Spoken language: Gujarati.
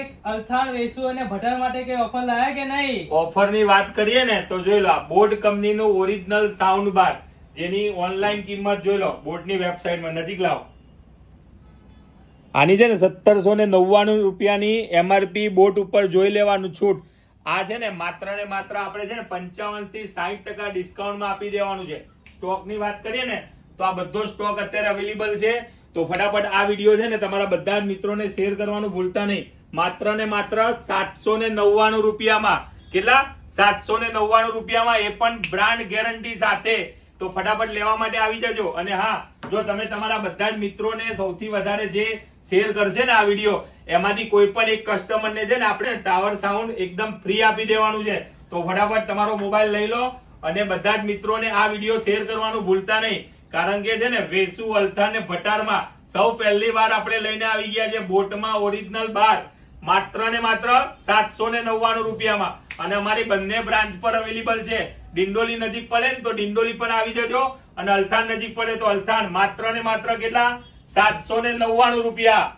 કઈક અલથાણ વેસુ અને ભટાર માટે કઈ ઓફર લાયા કે નહીં? ઓફર ની વાત કરીએ ને તો જોઈ લો, બોટ કંપનીનું ઓરિજિનલ સાઉન્ડ બાર, જેની ઓનલાઈન કિંમત જોઈ લો, બોટની વેબસાઇટમાં નજીક લાવો. આની છે ને 1799 રૂપિયાની MRP બોટ ઉપર જોઈ લેવાનું છૂટ. આ છે ને માત્ર ને માત્ર આપણે છે ને 55 થી 60% ડિસ્કાઉન્ટમાં આપી દેવાનું છે. સ્ટોકની વાત કરીએ ને તો આ બધો સ્ટોક અત્યારે અવેલેબલ છે. તો ફટાફટ આ વિડીયો છે ને તમારા બધા જ મિત્રોને શેર કરવાનું ભૂલતા નહીં. માત્ર ને માત્ર 799 રૂપિયામાં. કેટલા? 799 રૂપિયામાં, એ પણ બ્રાન્ડ ગેરંટી સાથે. તો ફટાફટ લેવા માટે આવી જજો. અને હા, જો તમે તમારા બધા જ મિત્રોને સૌથી વધારે જે શેર કરશે ને આ વિડીયો, એમાંથી કોઈ પણ એક કસ્ટમરને છે ને આપણે ટાવર સાઉન્ડ એકદમ ફ્રી આપી દેવાનું છે. તો ફટાફટ તમારો મોબાઈલ લઈ લો અને બધા જ મિત્રોને આ વિડીયો શેર કરવાનું ભૂલતા નહીં. કારણ કે છે ને વેસુ, અલથાણ ને ભટારમાં સૌ પહેલી વાર આપણે લઈને આવી ગયા છે બોટમાં ઓરિજિનલ બાર, માત્ર ને માત્ર 799 રૂપિયામાં. અને અમારી બંને બ્રાન્ચ પર અવેલેબલ છે. ડિંડોલી નજીક પડે ને તો ડિંડોલી પણ આવી જજો, અને અલથાણ નજીક પડે તો અલથાણ. માત્ર ને માત્ર કેટલા? 799 રૂપિયા.